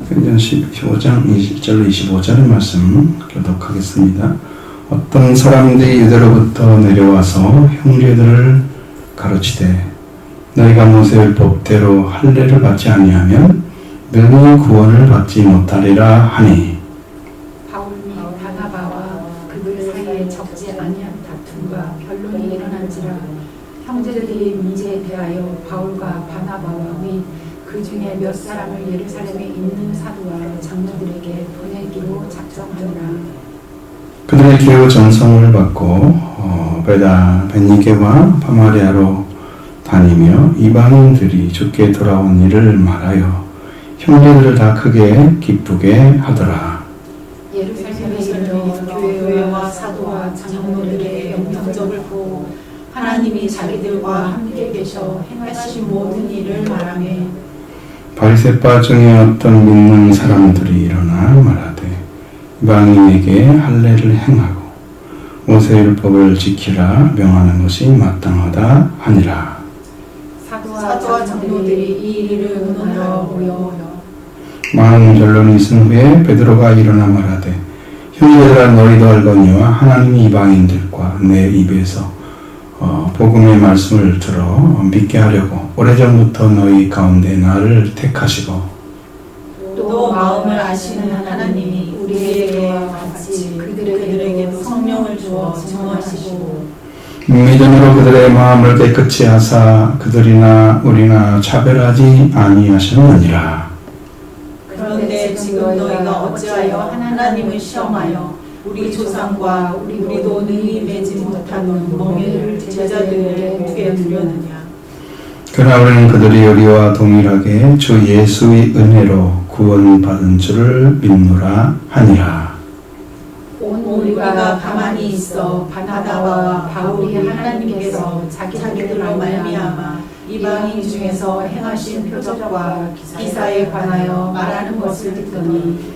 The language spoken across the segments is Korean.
사도행전 15장 20절 25절의 말씀 교독하겠습니다. 어떤 사람들이 유대로부터 내려와서 형제들을 가르치되 너희가 모세의 법대로 할례를 받지 아니하면 능히 구원을 받지 못하리라 하니, 바울이 바나바와 그들 사이에 적지 아니한 다툼과 변론이 일어난지라 형제들이 문제에 대하여 바울과 바나바와 및 그 중에 몇 사람을 예루살렘에 있는 사도와 장로들에게 보내기로 작정하니라. 그들의 기호 전성을 받고 베니게와 파마리아로 다니며 이방인들이 주께 돌아온 일을 말하여 형제들을 다 크게 기쁘게 하더라. 예루살렘에 이르러 교회와 사도와 장로들에게 영접을 보고 하나님이 자기들과 함께 계셔 행하신 모든 일을 말하며, 바리새파 중에 어떤 믿는 사람들이 일어나 말하되 이방인에게 할례를 행하고 모세율법을 지키라 명하는 것이 마땅하다 하니라. 사도와 장로들이 이 일을 의논하여 모여 많은 변론이 있은 후에 베드로가 일어나 말하되 형제들아, 너희도 알거니와 하나님이 이방인들과 내 입에서 복음의 말씀을 들어 믿게 하려고 오래전부터 너희 가운데 나를 택하시고 또 마음을 아시는 하나님이 우리에게와 같이 그들에게도 성령을 주어 증언하시고 미전으로 그들의 마음을 깨끗이 하사 그들이나 우리나 차별하지 아니하셨느니라. 그런데 지금 너희가 어찌하여 하나님을 시험하여 우리 조상과 우리도 능히 매지 못하는 멍에를 제자들에게 목에 두려느냐. 그러나 우리는 그들이 우리와 동일하게 주 예수의 은혜로 구원받은 줄을 믿노라 하니라. 온 우리가 가만히 있어 바나바와 바울이 하나님께서 자기들로 말미암아 이방인 중에서 행하신 표적과 기사에 관하여 말하는 것을 듣더니,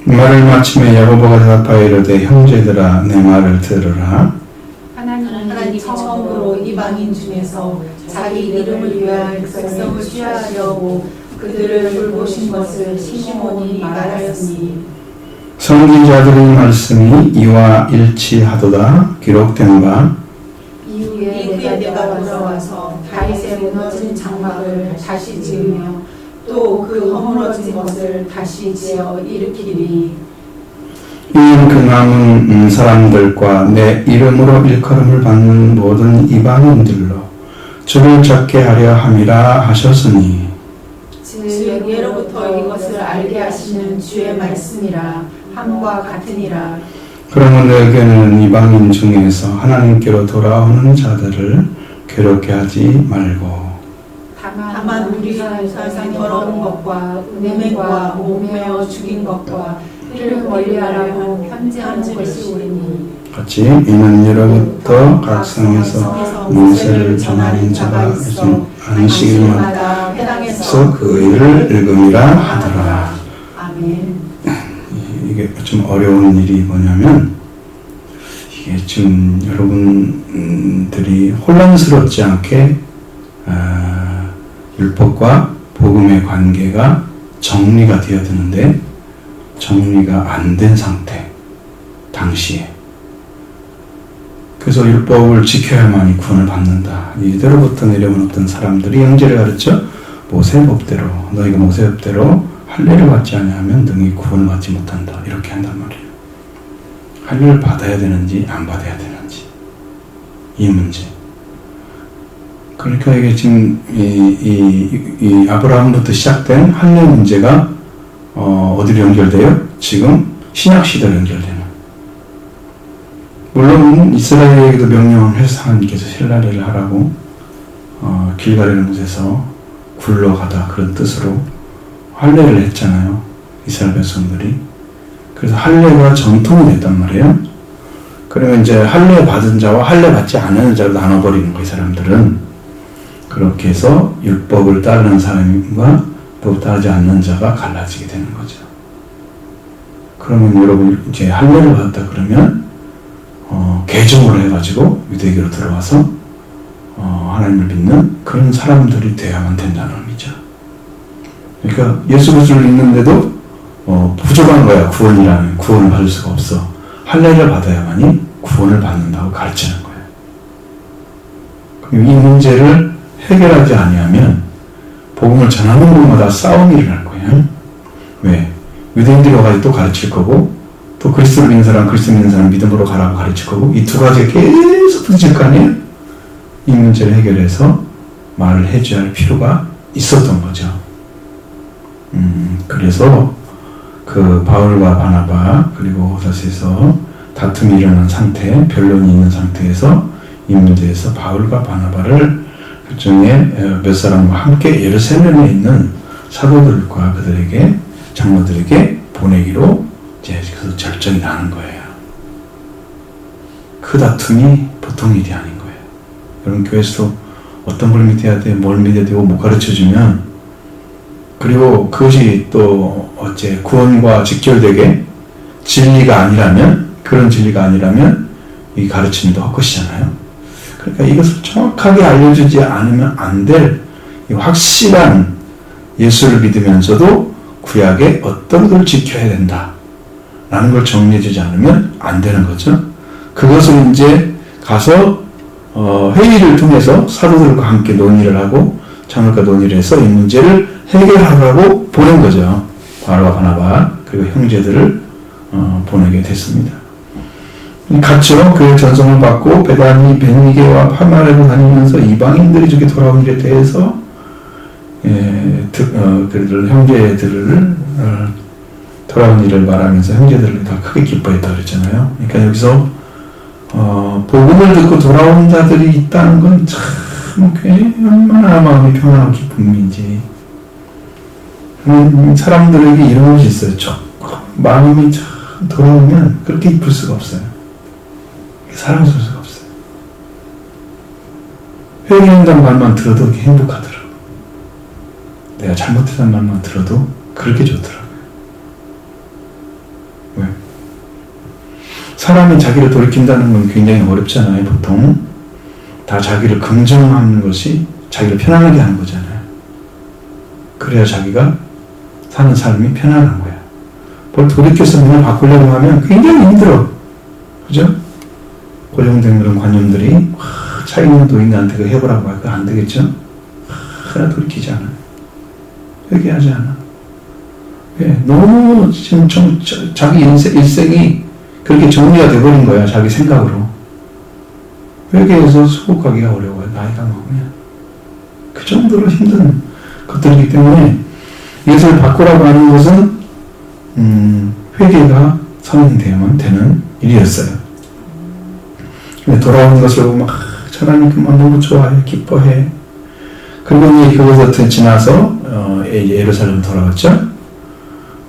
말을 마침에 야고보가 대답하여 이르되 형제들아, 내 말을 들으라. 하나님이 처음으로 이방인 중에서 자기 이름을 위하여 백성을 취하려고 그들을 돌보신 것을 시므온이 말하였으니, 선지자들의 말씀이 이와 일치하도다 기록된 바 이후에 내가 돌아와서 다윗의 무너진 장막을 다시 지으며 또 그 허물어진 것을 다시 지어 일으키리. 이는 그 남은 사람들과 내 이름으로 일컬음을 받는 모든 이방인들로 주를 찾게 하려 함이라 하셨으니, 즉 예로부터 이것을 알게 하시는 주의 말씀이라 함과 같으니라. 그러면 너에게는 이방인 중에서 하나님께로 돌아오는 자들을 괴롭게 하지 말고 다만 우리 살상 더러운 것과 음행과 목매어 죽인 것과 이를 멀리하라고 편지하는 것이 옳으니, 같이 이는 예로부터 각 성에서 모세를 전하는 자가 있음 안식일마다 해당해서 그 일을 읽음이라 하더라. 아멘. 이게 좀 어려운 일이 뭐냐면, 이게 지금 여러분들이 혼란스럽지 않게 율법과 복음의 관계가 정리가 되어야 되는데 정리가 안 된 상태, 당시에. 그래서 율법을 지켜야만이 구원을 받는다. 이대로부터 내려온 어떤 사람들이 형제를 가르쳐 모세 법대로, 너희가 모세 법대로 할례를 받지 않으면 능히 구원을 받지 못한다, 이렇게 한단 말이에요. 할례를 받아야 되는지 안 받아야 되는지, 이 문제. 그러니까 이게 지금 이 아브라함부터 시작된 할례 문제가 어디로 연결돼요? 지금 신약 시대로 연결되는. 물론 이스라엘에게도 명령을 해서 하나님께서 헬라례를 하라고 길갈의 곳에서 굴러가다 그런 뜻으로 할례를 했잖아요, 이스라엘 백성들이. 그래서 할례가 전통이 됐단 말이에요. 그러면 이제 할례 받은 자와 할례 받지 않은 자로 나눠버리는 거예요, 이 사람들은. 그렇게 해서 율법을 따르는 사람과 율법을 따르지 않는 자가 갈라지게 되는 거죠. 그러면 여러분 이제 할례를 받았다 그러면 개종을 해가지고 유대교로 들어와서 하나님을 믿는 그런 사람들이 되어야만 된다는 의미죠. 그러니까 예수 그리스도를 믿는데도 부족한 거야. 구원을 받을 수가 없어. 할례를 받아야만이 구원을 받는다고 가르치는 거예요. 그럼 이 문제를 해결하지 아니하면 복음을 전하는 곳마다 싸움이 일어날 거예요. 왜? 유대인들이 와가지고 또 가르칠 거고, 또 그리스도를 믿는 사람, 그리스도 믿는 사람 믿음으로 가라고 가르칠 거고, 이 두 가지가 계속 부딪힐 거 아니에요? 이 문제를 해결해서 말을 해줘야 할 필요가 있었던 거죠. 그래서 그 바울과 바나바 그리고 다시서 다툼이 일어난 상태, 변론이 있는 상태에서 이 문제에서 바울과 바나바를 그중에 몇 사람과 함께 예루살렘에 있는 사도들과 그들에게 장로들에게 보내기로 이제 그 결정이 나는 거예요. 그 다툼이 보통 일이 아닌 거예요. 여러분 교회에서도 어떤 걸 믿어야 돼, 뭘 믿어야 되고 못 가르쳐주면, 그리고 그것이 또 어째 구원과 직결되게 진리가 아니라면, 그런 진리가 아니라면 이 가르침도 헛것이잖아요. 그러니까 이것을 정확하게 알려주지 않으면 안 될 확실한 예수를 믿으면서도 구약에 어떤 걸 지켜야 된다 라는 걸 정리해주지 않으면 안 되는 거죠. 그것을 이제 가서 회의를 통해서 사도들과 함께 논의를 하고 장로과 논의를 해서 이 문제를 해결하라고 보낸 거죠. 바울과 바나바 그리고 형제들을 보내게 됐습니다. 갔죠. 그 전송을 받고 베다니 베니게와 파마레로 다니면서 이방인들이 저기 돌아온 일에 대해서 그들 형제들을 돌아온 일을 말하면서 형제들을 다 크게 기뻐했다 그랬잖아요. 그러니까 여기서 복음을 듣고 돌아온 자들이 있다는 건 참 얼마나 마음이 평안하고 기쁨인지. 사람들에게 이런 것이 있어요. 마음이 참 돌아오면 그렇게 기쁠 수가 없어요. 사랑스러울 수가 없어요. 회개한다는 말만 들어도 그렇게 행복하더라고. 내가 잘못했다는 말만 들어도 그렇게 좋더라고요. 왜? 사람이 자기를 돌이킨다는 건 굉장히 어렵잖아요. 보통 다 자기를 긍정하는 것이 자기를 편안하게 하는 거잖아요. 그래야 자기가 사는 삶이 편안한 거야. 뭘 돌이켜서 문을 바꾸려고 하면 굉장히 힘들어. 그죠? 고정된 그런 관념들이 차 있는 노인한테 그거 해보라고 할까? 안 되겠죠? 하나 돌이키지 않아. 회개하지 않아. 왜? 너무 지금 자기 일생이 그렇게 정리가 돼버린 거야. 자기 생각으로. 회개해서 수복하기가 어려워요. 나이가 먹으면. 그 정도로 힘든 것들이기 때문에 이것을 바꾸라고 하는 것은 회개가 성인이 되면 되는 일이었어요. 돌아오는 것을 보고 막 하나님 그만 너무 좋아해, 기뻐해. 그리고 이제 그것을 지나서 예루살렘 돌아갔죠.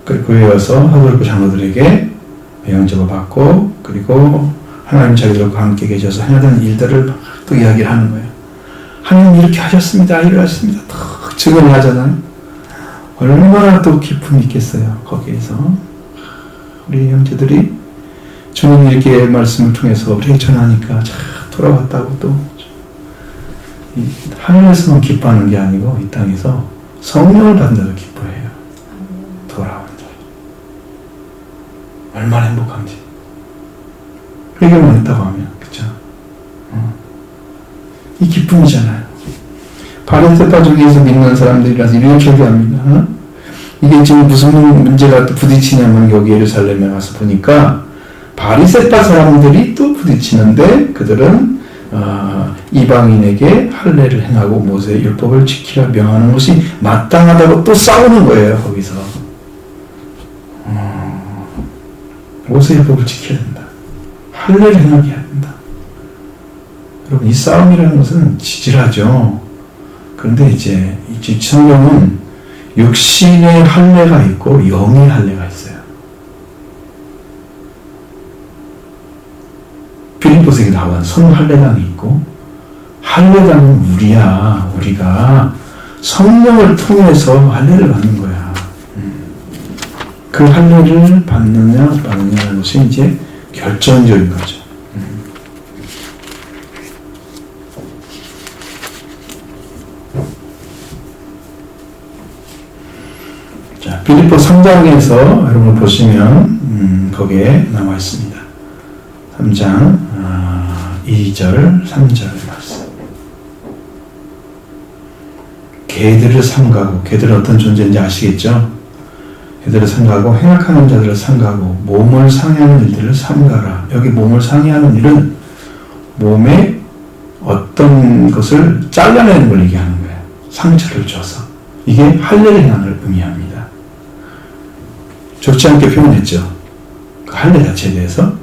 그리고 교회에 와서 사도들과 장로들에게 영접을 받고, 그리고 하나님 자기들과 함께 계셔서 하는 일들을 또 이야기를 하는 거예요. 하나님 이렇게 하셨습니다, 이렇게 하셨습니다. 더 증언을 하잖아요. 얼마나 또 기쁨이 있겠어요. 거기에서 우리 형제들이 주님 이렇게 말씀을 통해서 우리에게 전하니까 잘 돌아왔다고, 또 하늘에서만 기뻐하는 게 아니고 이 땅에서 성령을 받는다고 기뻐해요. 돌아온다. 얼마나 행복한지. 회개만 했다고 하면, 그쵸? 이 기쁨이잖아요. 바리새파 중에서 믿는 사람들이라서 이렇게 얘기합니다. 이게 지금 무슨 문제가 또 부딪히냐면, 여기 예루살렘에 가서 보니까 바리새파 사람들이 또 부딪히는데, 그들은 이방인에게 할례를 행하고 모세의 율법을 지키라 명하는 것이 마땅하다고 또 싸우는 거예요. 거기서 모세의 율법을 지켜야 된다, 할례를 행하게 해야 된다. 여러분, 이 싸움이라는 것은 지질하죠. 그런데 이제 성경은 육신의 할례가 있고 영의 할례가 있어요. 빌립보서에 나온 성할례당이 있고, 할례당은 우리야. 우리가 성령을 통해서 할례를 받는 거야. 그 할례를 받느냐 받느냐는 것이 이제 결정적인 거죠. 자, 자, 빌립보 3장에서 여러분 보시면 거기에 나와 있습니다. 3장 2절 3절 말씀. 개들을 삼가고, 개들은 어떤 존재인지 아시겠죠? 개들을 삼가고 행악하는 자들을 삼가고 몸을 상해하는 일들을 삼가라. 여기 몸을 상해하는 일은 몸에 어떤 것을 잘라내는 걸 얘기하는 거예요. 상처를 줘서. 이게 할례를 향을 의미합니다. 좋지 않게 표현했죠. 그 할례 자체에 대해서.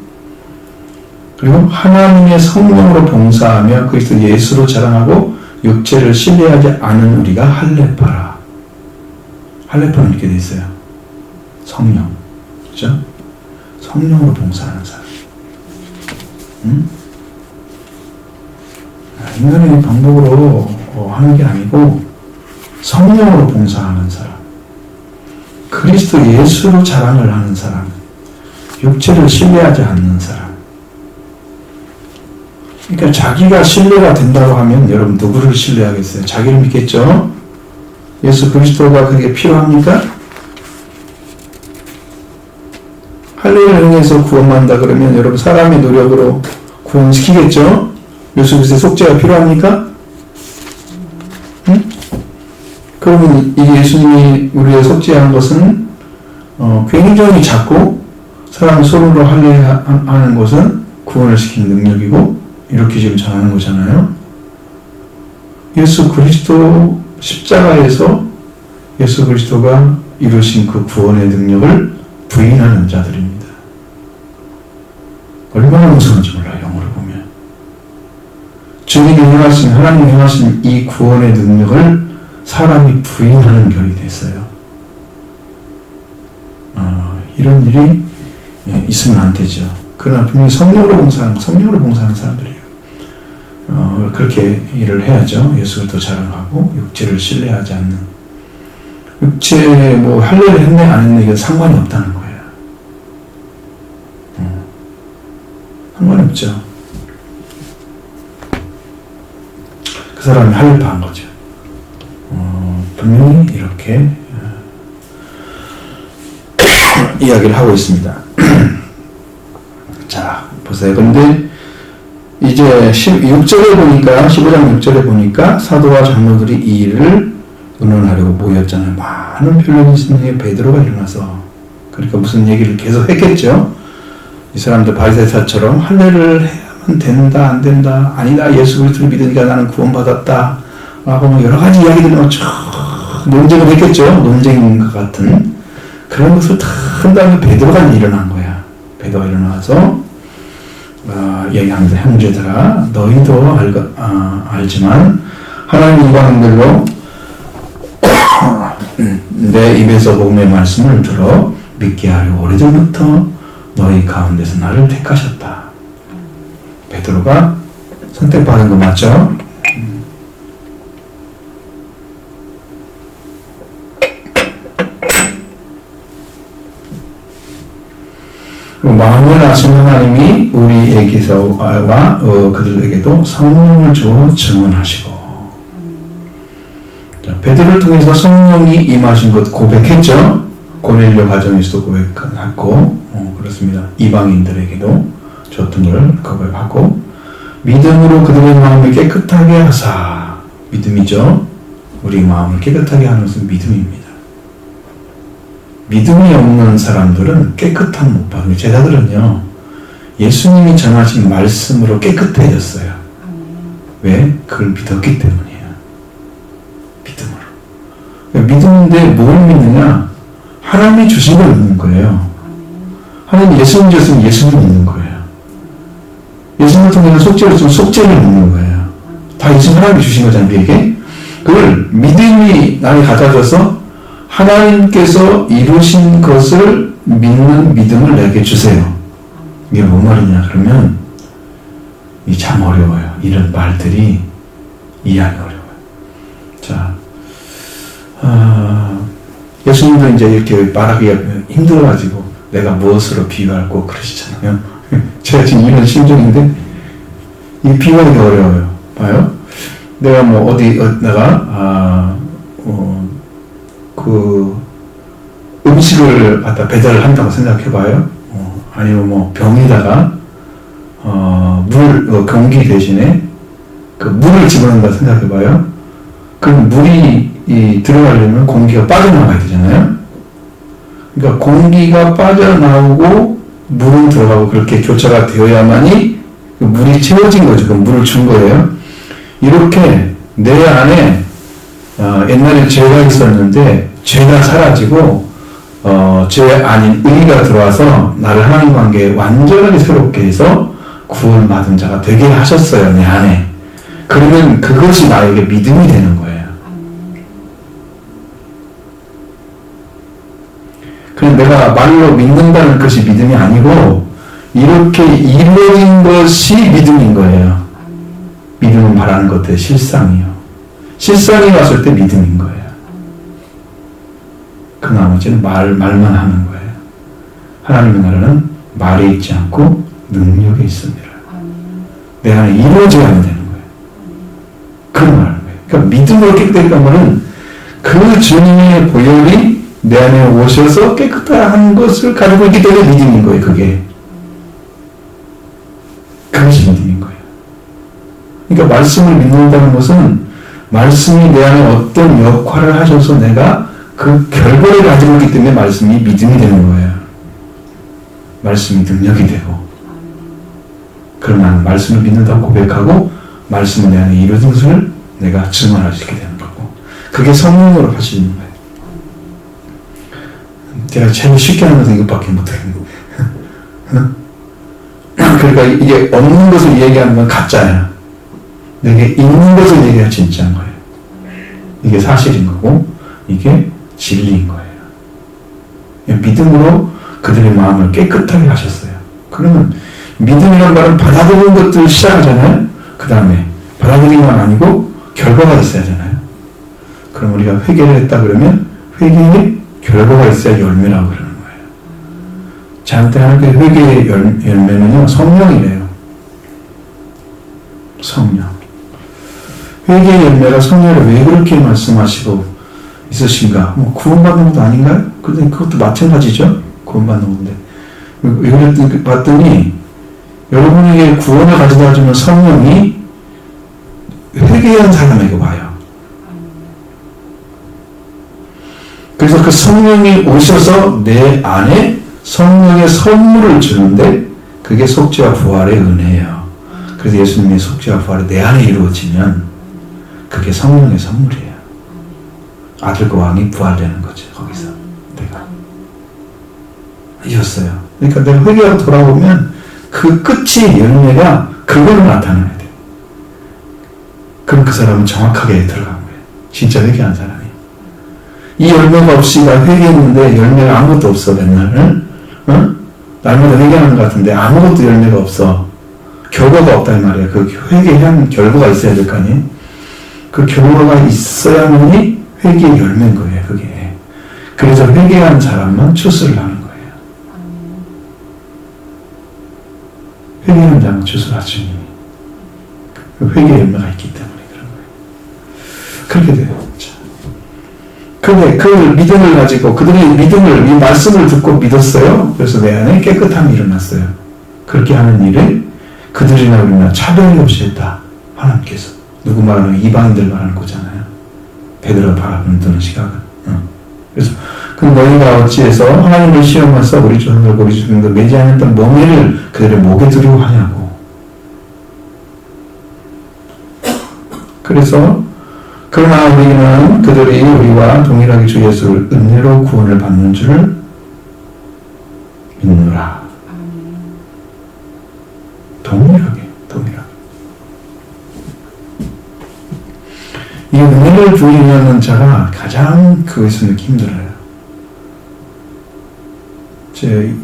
그리고 하나님의 성령으로 봉사하며 그리스도 예수로 자랑하고 육체를 신뢰하지 않은 우리가 할례파라. 할례파는 이렇게 돼 있어요. 성령. 그죠? 성령으로 봉사하는 사람. 인간의 방법으로 하는 게 아니고 성령으로 봉사하는 사람. 그리스도 예수로 자랑을 하는 사람. 육체를 신뢰하지 않는 사람. 그러니까 자기가 신뢰가 된다고 하면 여러분 누구를 신뢰하겠어요? 자기를 믿겠죠? 예수 그리스도가 그게 필요합니까? 할례를 행해서 구원받는다 그러면 여러분 사람의 노력으로 구원시키겠죠? 예수 그리스도의 속죄가 필요합니까? 응? 그러면 이 예수님이 우리의 속죄하는 것은 굉장히 작고 사람 손으로 할례하는 것은 구원을 시키는 능력이고 이렇게 지금 전하는 거잖아요. 예수 그리스도 십자가에서 예수 그리스도가 이루신 그 구원의 능력을 부인하는 자들입니다. 얼마나 무서운지 몰라요. 영어를 보면. 주님이 행하신, 하나님이 행하신 이 구원의 능력을 사람이 부인하는 결이 됐어요. 이런 일이 있으면 안 되죠. 그러나 분명히 성령으로 봉사하는 사람들이에요. 그렇게 일을 해야죠. 예수를 더 자랑하고 육체를 신뢰하지 않는. 육체 할례를 했네 안 했네 이건 상관이 없다는 거예요. 상관이 없죠. 그 사람이 할례파한 거죠. 분명히 이렇게 이야기를 하고 있습니다. 자, 보세요. 그런데 이제 6절에 보니까 15장 6절에 보니까 사도와 장로들이 이 일을 의논하려고 모였잖아요. 많은 변론이 있는 베드로가 일어나서 그러니까 무슨 얘기를 계속 했겠죠. 이 사람들 바리새인처럼 할례를 해야만 된다 안 된다 아니다 예수 그리스도를 믿으니까 나는 구원받았다 라고 여러 가지 이야기들을 논쟁을 했겠죠. 논쟁인 것 같은 그런 것을 다 한 다음에 베드로가 일어난 거야. 베드로가 일어나서 얘기합니다. 형제들아 너희도 알지만 하나님 이방인들로 내 입에서 복음의 말씀을 들어 믿게 하려 오래전부터 너희 가운데서 나를 택하셨다. 베드로가 선택받은 거 맞죠? 마음을 아신 하나님이 우리에게서와 그들에게도 성령을 주어 증언하시고 베드로를 통해서 성령이 임하신 것 고백했죠. 고넬료 가정에서도 고백했고 그렇습니다. 이방인들에게도 줬던 걸 고백하고 믿음으로 그들의 마음을 깨끗하게 하사 믿음이죠. 우리 마음을 깨끗하게 하는 것은 믿음입니다. 믿음이 없는 사람들은 깨끗함 못 받는 제자들은요. 예수님이 전하신 말씀으로 깨끗해졌어요. 왜? 그걸 믿었기 때문이에요. 믿음으로. 믿음인데 뭘 믿느냐? 하나님이 주신 걸 믿는 거예요. 하나님 예수님 주신 예수님을 믿는 거예요. 예수님을 통해서 속죄를 주면 속죄를 믿는 거예요. 다 예수님 하나님이 주신 거잖아요. 우리에게. 그걸 믿음이 나를 가져져서 하나님께서 이루신 것을 믿는 믿음을 내게 주세요. 이게 뭔 말이냐 그러면 이 참 어려워요. 이런 말들이 이해하기 어려워요. 자, 예수님도 이제 이렇게 말하기가 힘들어가지고 내가 무엇으로 비유할 거 그러시잖아요. 제가 지금 이런 심정인데 이 비유하기가 어려워요. 봐요. 내가 음식을 갖다 배달을 한다고 생각해봐요. 아니면 뭐 병에다가 공기 대신에 그 물을 집어넣는다 생각해봐요. 그럼 물이 들어가려면 공기가 빠져나가야 되잖아요. 그러니까 공기가 빠져나오고 물은 들어가고 그렇게 교차가 되어야만이 그 물이 채워진 거죠. 그 물을 준 거예요. 이렇게 내 안에 옛날에 죄가 있었는데 죄가 사라지고 죄 아닌 의가 들어와서 나를 하나님 관계에 완전하게 새롭게 해서 구원받은 자가 되게 하셨어요. 내 안에. 그러면 그것이 나에게 믿음이 되는 거예요. 그래서 내가 말로 믿는다는 것이 믿음이 아니고 이렇게 이루어진 것이 믿음인 거예요. 믿음은 말하는 것들의 실상이요. 실상이 왔을 때 믿음인 거예요. 그 나머지는 말만 하는 거예요. 하나님의 나라는 말에 있지 않고 능력에 있습니다. 내 안에 이루어져야만 되는 거예요. 그런 말하는 거예요. 그러니까 믿음으로 깨끗하다는 말은 그 주님의 보혈이 내 안에 오셔서 깨끗한 것을 가지고 있기 때문에 믿음인 거예요. 그것이 믿음인 거예요. 그러니까 말씀을 믿는다는 것은 말씀이 내 안에 어떤 역할을 하셔서 내가 그 결과를 가지고 있기 때문에 말씀이 믿음이 되는 거예요. 말씀이 능력이 되고 그럼 나는 말씀을 믿는다고 고백하고 말씀은 내 안에 이루어진 것을 내가 증언할 수 있게 되는 거고 그게 성령으로 하시는 거예요. 제가 제일 쉽게 하는 것은 이것밖에 못하겠는데 그러니까 이게 없는 것을 얘기하는 건 가짜야. 내게 있는 것을 얘기해야 진짜인 거예요. 이게 사실인 거고 이게 진리인 거예요. 믿음으로 그들의 마음을 깨끗하게 하셨어요. 그러면 믿음이란 말은 받아들이는 것들 시작하잖아요. 그 다음에 받아들이기만 아니고 결과가 있어야 하잖아요. 그럼 우리가 회개를 했다 그러면 회개에 결과가 있어야 열매라고 그러는 거예요. 저한테 하나님께 회개의 열매는요 성령이래요. 성령. 회개의 열매가 성령을 왜 그렇게 말씀하시고 있으신가? 뭐 구원받는 것도 아닌가요? 근데 그것도 마찬가지죠. 구원받는 건데 왜 그랬더니 봤더니 여러분에게 구원을 가져다 주는 성령이 회개한 사람에게 와요. 그래서 그 성령이 오셔서 내 안에 성령의 선물을 주는데 그게 속죄와 부활의 은혜예요. 그래서 예수님의 속죄와 부활이 내 안에 이루어지면 그게 성령의 선물이에요. 아들과 왕이 부활되는 거죠. 거기서 내가 이었어요. 그러니까 내가 회개하고 돌아오면 그 끝이 열매가 그걸로 나타나야 돼요. 그럼 그 사람은 정확하게 들어간 거예요. 진짜 회개한 사람이. 이 열매가 없이 나 회개했는데 열매가 아무것도 없어 맨날 날마다 회개하는 것 같은데 아무것도 열매가 없어. 결과가 없단 말이에요. 그 회개한 결과가 있어야 될 거 아니에요. 그 결과가 있어야만이 회개의 열매인 거예요. 그게. 그래서 회개한 사람만 추수를 하는 거예요. 회개하는 자는 추수를 하시니 그 회개의 열매가 있기 때문에 그런 거예요. 그렇게 돼요. 그런데 그 믿음을 가지고 그들이 믿음을 이 말씀을 듣고 믿었어요. 그래서 내 안에 깨끗함이 일어났어요. 그렇게 하는 일을 그들이나 우리나 차별이 없이 했다. 하나님께서. 누구 말하는 이방인들 말하는 거잖아요. 베드로가 바라보는 시각은. 그래서 그 너희가 어찌해서 하나님을 시험하사 우리 조상들과 우리 주님과 매지 않았던 멍에를 그들의 목에 두려고 하냐고. 그래서 그러나 우리는 그들이 우리와 동일하게 주 예수를 은혜로 구원을 받는 줄을 믿노라. 동일하게. 이 은혜를 부인하는 자가 가장 그것을 느끼기 힘들어요.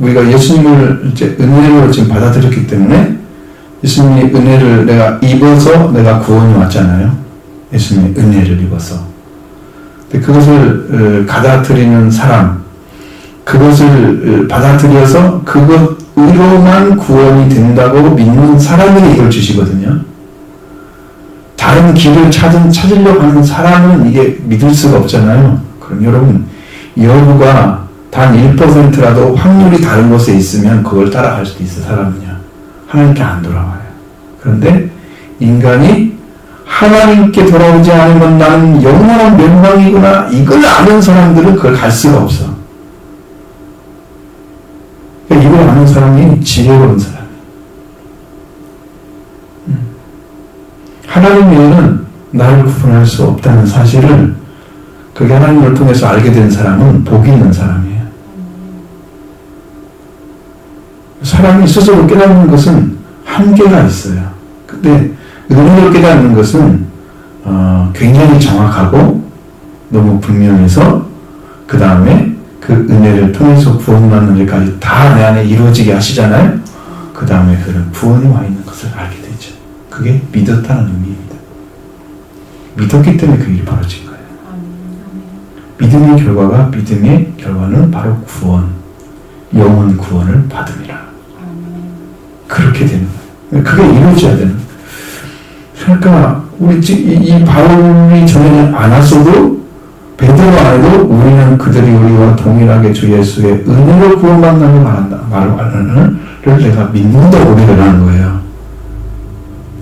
우리가 예수님을 이제 은혜로 지금 받아들였기 때문에 예수님의 은혜를 내가 입어서 내가 구원이 왔잖아요. 예수님의 은혜를 입어서. 근데 그것을 받아들이는 사람, 그것을 받아들여서 그것으로만 구원이 된다고 믿는 사람에게 이걸 주시거든요. 다른 길을 찾으려고 하는 사람은 이게 믿을 수가 없잖아요. 그럼 여러분, 여부가 단 1%라도 확률이 다른 곳에 있으면 그걸 따라갈 수도 있어, 사람은요. 하나님께 안 돌아와요. 그런데 인간이 하나님께 돌아오지 않으면 나는 영원한 멸망이구나, 이걸 아는 사람들은 그걸 갈 수가 없어. 그러니까 이걸 아는 사람이 지혜로운 사람이에요. 하나님 외에는 나를 구분할 수 없다는 사실을 그게 하나님을 통해서 알게 된 사람은 복이 있는 사람이에요. 사람이 스스로 깨닫는 것은 한계가 있어요. 근데 은혜를 깨닫는 것은 굉장히 정확하고 너무 분명해서 그 다음에 그 은혜를 통해서 구원받는 일까지 다 내 안에 이루어지게 하시잖아요. 그 다음에 그런 구원이 와 있는 것을 알게 되죠. 그게 믿었다는 의미입니다. 믿었기 때문에 그 일이 벌어진 거예요. 믿음의 결과는 바로 구원, 영원 구원을 받음이라. 그렇게 되는 거예요. 그게 이루어져야 되는 거예요. 그러니까 우리 이 바울이 전에 안 왔어도 베드로 안에도 우리는 그들이 우리와 동일하게 주 예수의 은혜로 구원받는 말을 내가 믿는다고 고백을 하는 거예요.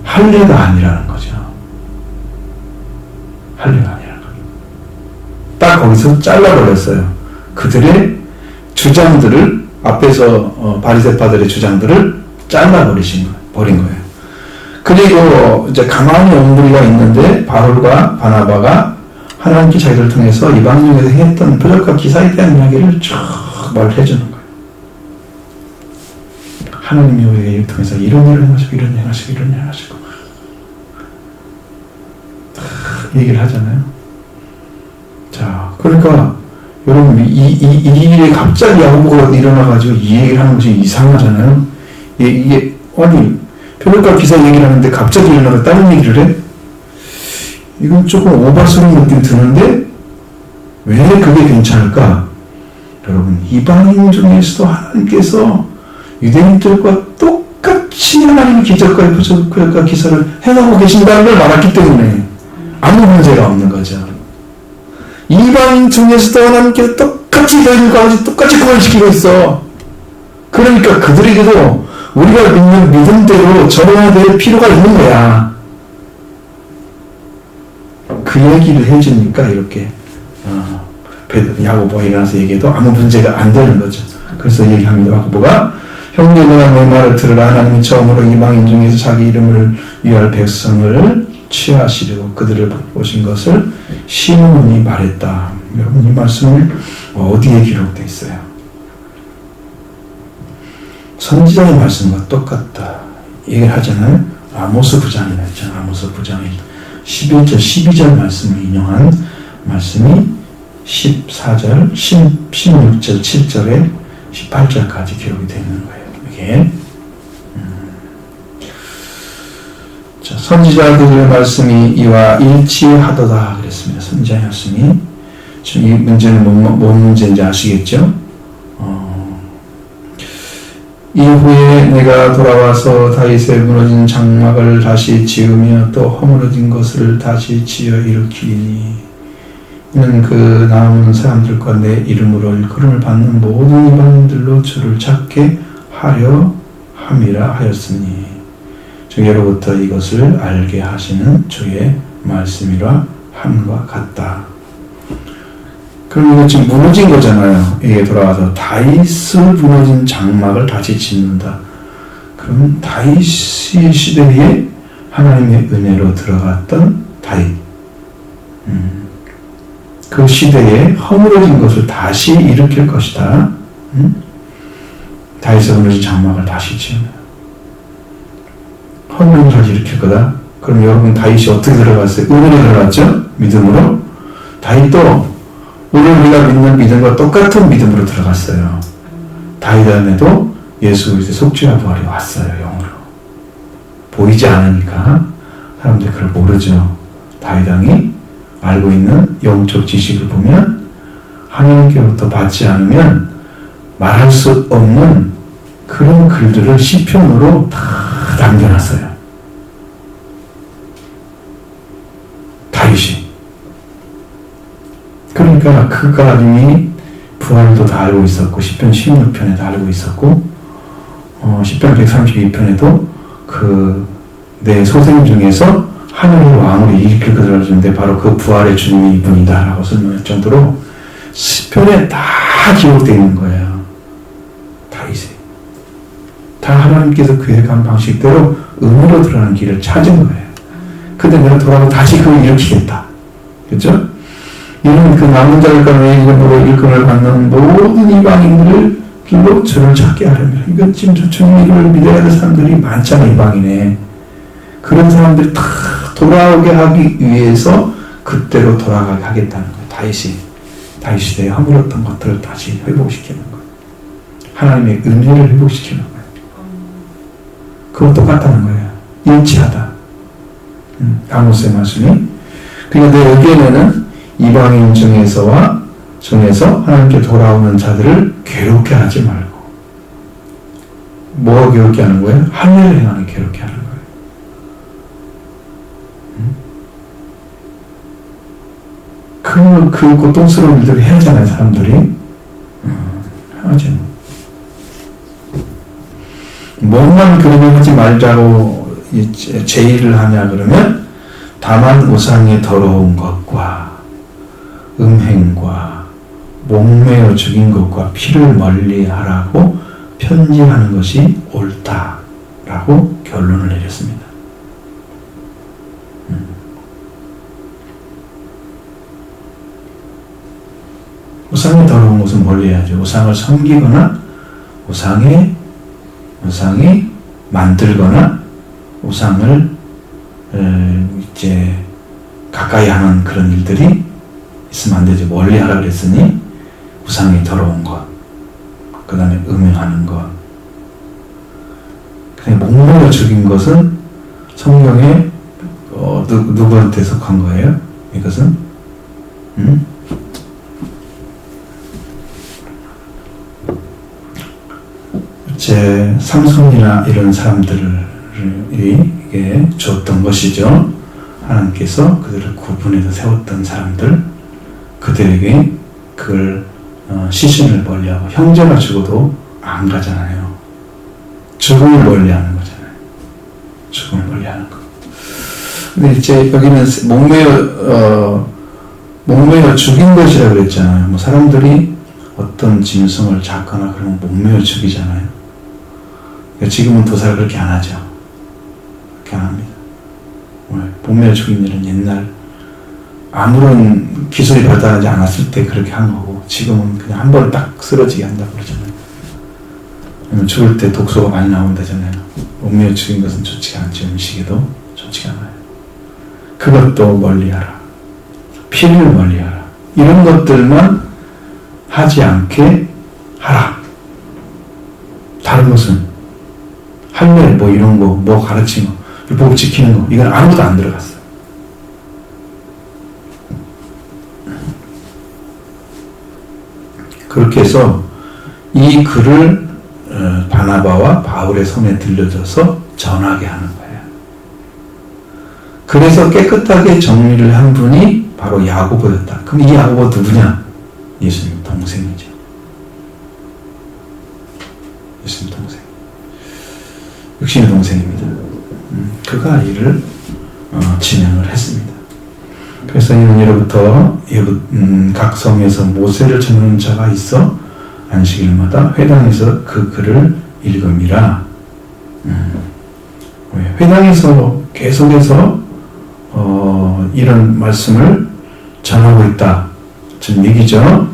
할례가 아니라는 거죠. 할례가 아니라는 거죠. 딱 거기서 잘라버렸어요. 그들의 주장들을 앞에서 바리새파들의 주장들을 버린 거예요. 그리고 이제 가만히 온무리가 있는데 바울과 바나바가 하나님께 자기를 통해서 이방인에서 했던 표적과 기사에 대한 이야기를 쭉 말을 해주는 거예요. 하나님이 우리에게 통해서 이런 일을 행하시고 이런 일을 하시고 이런 일을 하시고 얘기를 하잖아요. 자, 그러니까 여러분 이 일에 갑자기 야고보가 일어나가지고 이 얘기를 하는 것이 이상하잖아요. 이게 아니 표적과 기사 얘기를 하는데 갑자기 일어나서 다른 얘기를 해? 이건 조금 오바스러운 느낌 드는데 왜 그게 괜찮을까? 여러분 이방인 중에서도 하나님께서 유대인들과 똑같이 하나님의 기적과 표적과 기사를 행하고 계신다는 걸 말했기 때문에 아무 문제가 없는 거죠. 이방인 중에서도 하나님께서 똑같이 유대인과 똑같이 구원시키고 있어. 그러니까 그들에게도 우리가 믿는 믿음대로 적응해야 될 필요가 있는 거야. 그 얘기를 해주니까 이렇게 야고보가 일어나서 얘기해도 아무 문제가 안 되는 거죠. 그래서 얘기합니다. 야고보가 형제들아 내 말을 들으라. 하나님이 처음으로 이방인 중에서 자기 이름을 위할 백성을 취하시려고 그들을 보신 것을 시므온이 말했다. 여러분 이 말씀을 어디에 기록되어 있어요? 선지자의 말씀과 똑같다 얘기를 하잖아요. 아모스 부장이라 했잖아요. 아모스 부장이 11절 12절 말씀을 인용한 말씀이 14절 16절 7절에 18절까지 기록이 되어 있는 거예요. 이게 자, 선지자들의 말씀이 이와 일치하도다 그랬습니다. 선지자의 말씀이 지금 이 문제는 뭔 문제인지 아시겠죠? 이후에 내가 돌아와서 다윗의 무너진 장막을 다시 지으며 또 허물어진 것을 다시 지어 일으키니 이는 그 남은 사람들과 내 이름으로 일컬음을 받는 모든 이방인들로 주를 찾게 하려 함이라 하였으니 주께로부터 이것을 알게 하시는 주의 말씀이라 함과 같다. 그럼 이거 지금 무너진 거잖아요. 이게 돌아와서 다윗을 무너진 장막을 다시 짓는다. 그럼 다윗 시대에 하나님의 은혜로 들어갔던 다윗. 그 시대에 허물어진 것을 다시 일으킬 것이다. 다윗의 무너진 장막을 다시 지으면 허물을 다시 일으킬 거다. 그럼 여러분 다윗이 어떻게 들어갔어요? 은혜로 들어갔죠? 믿음으로. 다윗도 오늘 우리가 믿는 믿음과 똑같은 믿음으로 들어갔어요. 다윗 안에도 예수 그리스도의 속죄와 부활이 왔어요. 영으로. 보이지 않으니까 사람들이 그걸 모르죠. 다윗 왕이 알고 있는 영적 지식을 보면 하나님께로부터 받지 않으면 말할 수 없는 그런 글들을 시편으로 다 남겨놨어요. 다윗이. 그러니까 그가 이미 부활도 다 알고 있었고 10편 16편에도 알고 있었고 10편 132편에도 그 내 소생 중에서 하늘의 왕으로 일으킬 것을 알려주는데 바로 그 부활의 주님이 이분이다 라고 설명할 정도로 10편에 다 기록되어 있는 거예요. 다 하나님께서 계획한 방식대로 의무로 들어가는 길을 찾은 거예요. 근데 내가 돌아가서 다시 그걸 일으키겠다. 그렇죠? 이는 그 남은 자를 가운데 이름으로 일금을 받는 모든 이방인들을 길로 저를 찾게 하려면 이건 지금 주님을 믿어야 할 사람들이 많잖아요. 이방인에. 그런 사람들이 다 돌아오게 하기 위해서 그때로 돌아가게 하겠다는 거예요. 다윗 시대에 허물었던 것들을 다시 회복시키는 거예요. 하나님의 은혜를 회복시키는 거예요. 그건 똑같다는 거예요. 일치하다. 아모스의 말씀이. 그러니까 내 의견에는 이방인 중에서 하나님께 돌아오는 자들을 괴롭게 하지 말고 뭐가 괴롭게 하는 거예요? 할례를 행하는 괴롭게 하는 거예요. 그 고통스러운 일들을 해야 하잖아요, 사람들이. 하죠. 뭐만 그러면 하지 말자고 제의를 하냐 그러면 다만 우상의 더러운 것과 음행과 목매어 죽인 것과 피를 멀리하라고 편지하는 것이 옳다라고 결론을 내렸습니다. 우상의 더러운 것은 멀리해야죠. 우상을 섬기거나 우상에 만들거나 우상을 이제 가까이 하는 그런 일들이 있으면 안 되죠. 멀리 하라 그랬으니 우상이 더러운 것, 그 다음에 음행하는 것. 그냥 목매어 죽인 것은 성경에 누구한테 속한 거예요? 이것은 제 삼손이나 이런 사람들이 이게 줬던 것이죠. 하나님께서 그들을 구분해서 세웠던 사람들, 그들에게 그걸 시신을 멀리하고 형제가 죽어도 안 가잖아요. 죽음을 멀리하는 거잖아요. 죽음을 멀리하는 거. 근데 이제 여기는 목매어 죽인 것이라 그랬잖아요. 뭐 사람들이 어떤 짐승을 잡거나 그러면 목매어 죽이잖아요. 지금은 도살을 그렇게 안 하죠. 그렇게 안 합니다. 목매어 죽인 일은 옛날 아무런 기술이 발달하지 않았을 때 그렇게 한 거고, 지금은 그냥 한 번에 딱 쓰러지게 한다고 그러잖아요. 죽을 때 독소가 많이 나온다잖아요. 목매어 죽인 것은 좋지가 않죠. 음식에도 좋지가 않아요. 그것도 멀리하라. 피를 멀리하라. 이런 것들만 하지 않게 하라. 다른 것은 할례 뭐 이런 거, 뭐 가르치는 거, 율법 지키는 거, 이건 아무것도 안 들어갔어요. 그렇게 해서 이 글을 바나바와 바울의 손에 들려줘서 전하게 하는 거예요. 그래서 깨끗하게 정리를 한 분이 바로 야고보였다. 그럼 이 야고보 누구냐? 예수님 동생이죠. 예수님 동생. 육신의 동생입니다. 그가 이를 진행을 했습니다. 그래서 이는 이로부터 각 성에서 모세를 전하는 자가 있어 안식일마다 회당에서 그 글을 읽음이라. 회당에서 계속해서 이런 말씀을 전하고 있다. 지금 얘기죠.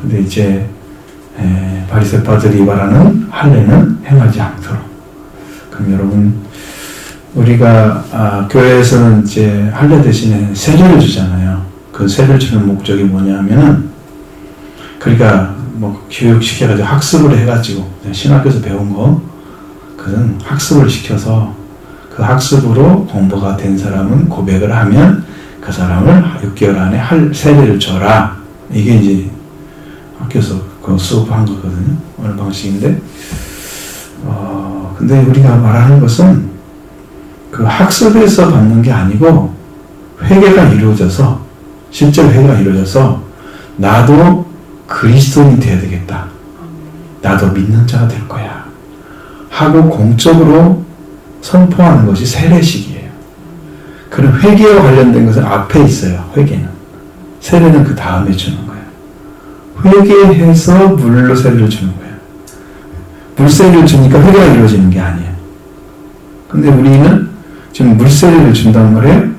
근데 이제 바리새파들이 말하는 할례는 행하지 않도록. 그럼 여러분, 우리가 교회에서는 이제 할례 대신에 세례를 주잖아요. 그 세례를 주는 목적이 뭐냐면은, 그러니까 뭐 교육시켜가지고 학습을 해가지고 신학교에서 배운 거, 그건 학습을 시켜서 그 학습으로 공부가 된 사람은 고백을 하면 그 사람을 6개월 안에 세례를 줘라. 이게 이제 학교에서 그 수업한 거거든요. 어느 방식인데, 근데 우리가 말하는 것은 그 학습에서 받는 게 아니고 회개가 이루어져서, 실제로 회개가 이루어져서 나도 그리스도인이 되어야 되겠다. 나도 믿는 자가 될 거야. 하고 공적으로 선포하는 것이 세례식이에요. 그럼 회개와 관련된 것은 앞에 있어요. 회개는. 세례는 그 다음에 주는 거예요. 회개해서 물로 세례를 주는 거예요. 물세례를 주니까 회개가 이루어지는 게 아니에요. 근데 우리는 지금 물세례를 준단 말이에요.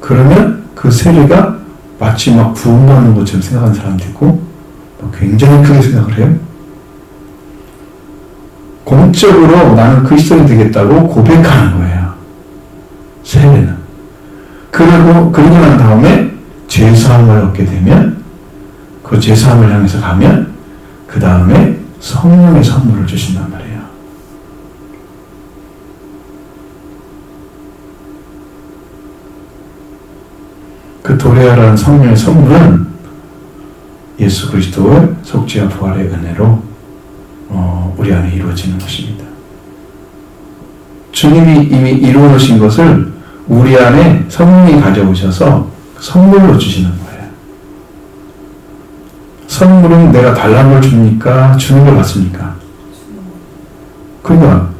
그러면 그 세례가 마치 막 부흥받는 것처럼 생각하는 사람도 있고 굉장히 크게 생각을 해요. 공적으로 나는 그리스도인이 되겠다고 고백하는 거예요. 세례는. 그러고 난 다음에 죄사함을 얻게 되면 그 죄사함을 향해서 가면 그 다음에 성령의 선물을 주신단 말이에요. 그 도레아라는 성령의 선물은 예수 그리스도의 속죄와 부활의 은혜로 우리 안에 이루어지는 것입니다. 주님이 이미 이루어 놓으신 것을 우리 안에 성령이 가져오셔서 선물로 주시는 거예요. 선물은 내가 달라는 걸 줍니까? 주는 걸 받습니까? 그러니까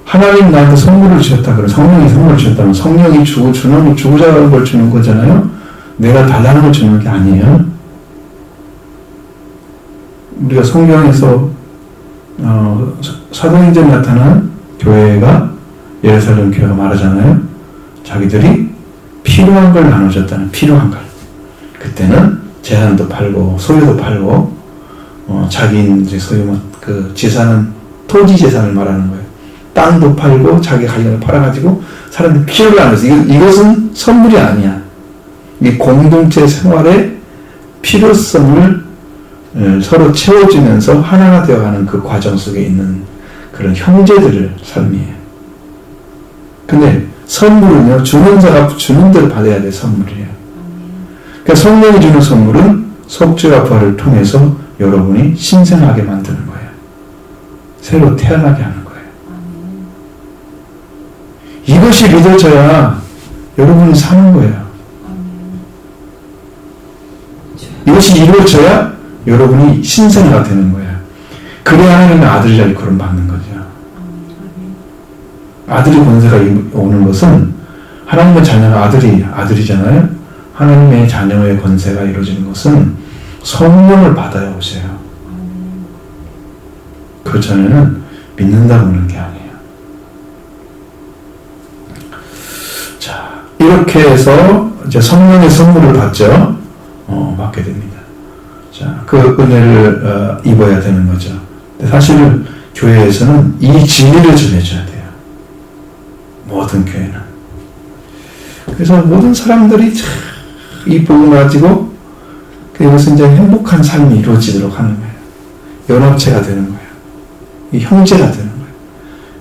하나님 나한테 선물을 주셨다. 그러면 성령이 선물을 주셨다면 성령이 주고자 하는 걸 주는 거잖아요. 내가 달라는 걸 주는 게 아니에요. 우리가 성경에서 사도행전에 나타난 교회가 예루살렘 교회가 말하잖아요. 자기들이 필요한 걸 나눠줬다는 필요한 걸. 그때는 재산도 팔고 소유도 팔고 자기 이제 소유 그 재산은 토지 재산을 말하는 거예요. 땅도 팔고 자기 가격을 팔아가지고 사람들이 필요를 나눠서 이것은 선물이 아니야. 이 공동체 생활의 필요성을 서로 채워주면서 하나가 되어가는 그 과정 속에 있는 그런 형제들의 삶이에요. 근데 선물은요, 주는 자가 주는 대로 받아야 될 선물이에요. 그러니까 성령이 주는 선물은 속죄와 부활을 통해서 여러분이 신생하게 만드는 거예요. 새로 태어나게 하는 거예요. 이것이 믿어져야 여러분이 사는 거예요. 이것이 이루어져야 여러분이 신생아가 되는 거예요. 그래야 하나님의 아들이라 일컬음 받는 거죠. 아들이 권세가 오는 것은 하나님의 자녀가 아들이잖아요. 하나님의 자녀의 권세가 이루어지는 것은 성령을 받아야 오세요. 그 전에는 믿는다고 하는 게 아니에요. 자, 이렇게 해서 이제 성령의 선물을 받게 됩니다. 자, 그 은혜를 입어야 되는 거죠. 근데 사실 교회에서는 이 진리를 전해줘야 돼요. 모든 교회는. 그래서 모든 사람들이 이 복음을 가지고 그것은 이제 행복한 삶이 이루어지도록 하는 거예요. 연합체가 되는 거예요. 이 형제가 되는 거예요.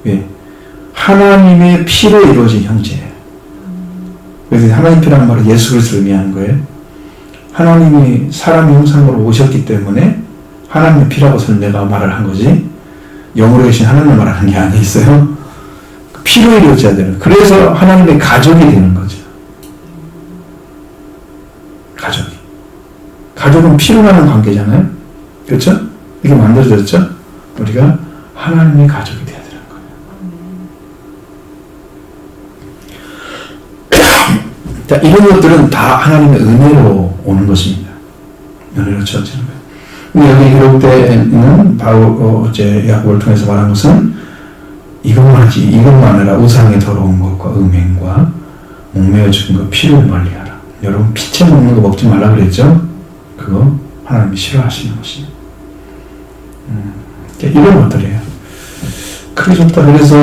왜? 하나님의 피로 이루어진 형제예요. 그래서 하나님 피라는 말은 예수 그리스도를 의미하는 거예요. 하나님이 사람의 형상으로 오셨기 때문에 하나님의 피라고서는 내가 말을 한 거지 영으로 계신 하나님을 말하는 게 아니었어요. 피로 이루어져야 되는. 그래서 하나님의 가족이 되는 거죠. 가족은 피로 나는 관계잖아요. 그렇죠? 이게 만들어졌죠? 우리가 하나님의 가족이 되어야 되는 거예요. 자, 이런 것들은 다 하나님의 은혜로 오는 것입니다. 은혜로 주어지는 거예요. 여기 기록되는 바울 야고보를 통해서 말한 것은 이것만 아니라 우상의 더러운 것과 음행과 목매어 죽은 것 피를 멀리하라. 여러분 피채 먹는 거 먹지 말라 그랬죠? 그거 하나님이 싫어하시는 것입니다. 이런 것들이에요. 크게 좋다. 그래서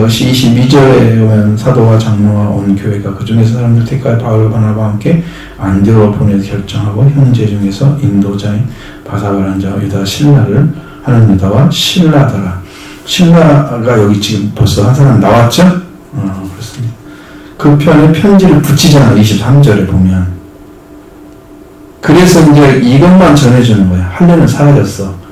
22절에 오면 사도와 장로와 온 교회가 그 중에서 사람들 택하여 바울과 바나바와 함께 안디오로 보내서 결정하고 현재 중에서 인도자인 바사바라는 자와 유다 신라를 하는 유다와 신라더라. 신라가 여기 지금 벌써 한 사람 나왔죠? 그렇습니다. 그 편에 편지를 붙이잖아. 23절에 보면. 그래서 이제 이것만 전해주는 거야. 할례는 사라졌어.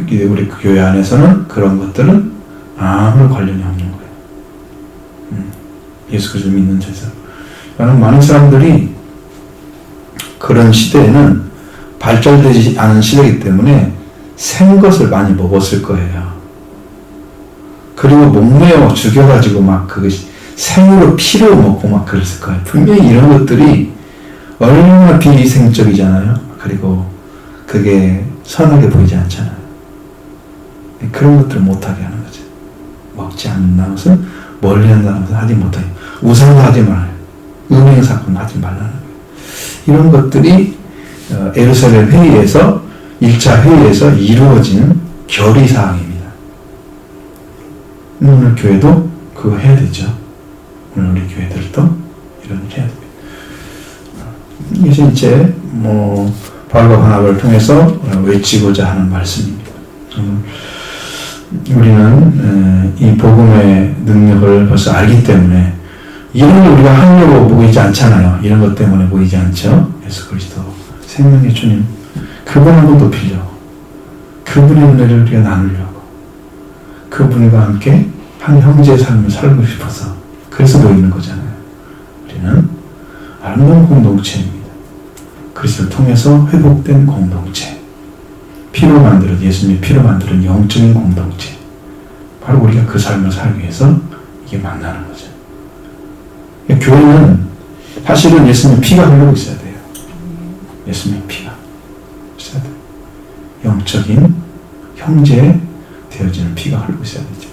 우리 교회 안에서는 그런 것들은 아무 관련이 없는 거예요. 예수 그리스도 믿는 자에서. 많은 사람들이 그런 시대에는 발달되지 않은 시대이기 때문에 생 것을 많이 먹었을 거예요. 그리고 목매어 죽여가지고 막 그것이 생으로 피로 먹고 막 그랬을 거예요. 분명히 이런 것들이 얼마나 비위생적이잖아요. 그리고 그게 선하게 보이지 않잖아요. 그런 것들을 못하게 하는 거죠. 먹지 않는다는 것은 멀리 한다는 것은 하지 못하게. 우상도 하지 말아요. 음행사건 하지 말라는 거예요. 이런 것들이 예루살렘 회의에서 1차 회의에서 이루어진 결의사항입니다. 오늘 교회도 그거 해야 되죠. 오늘 우리 교회들도 이런 일 해야 됩니다. 이것이 이제 바울과 바나바를 통해서 외치고자 하는 말씀입니다. 우리는 이 복음의 능력을 벌써 알기 때문에 이런 걸 우리가 하려고 보이지 않잖아요. 이런 것 때문에 보이지 않죠. 예수 그리스도 생명의 주님 그분하고 높이려고 그분의 은혜를 우리가 나누려고 그분과 함께 한 형제의 삶을 살고 싶어서 그래서 모이는 거잖아요. 우리는 아름다운 공동체입니다. 그리스도를 통해서 회복된 공동체, 피로 만들어진 예수님의 피로 만들어진 영적인 공동체, 바로 우리가 그 삶을 살기 위해서 이게 만나는 거죠. 교회는 사실은 예수님의 피가 흐르고 있어야 돼요. 예수님의 피가 있어야 돼요. 영적인 형제 되어지는 피가 흐르고 있어야 되죠.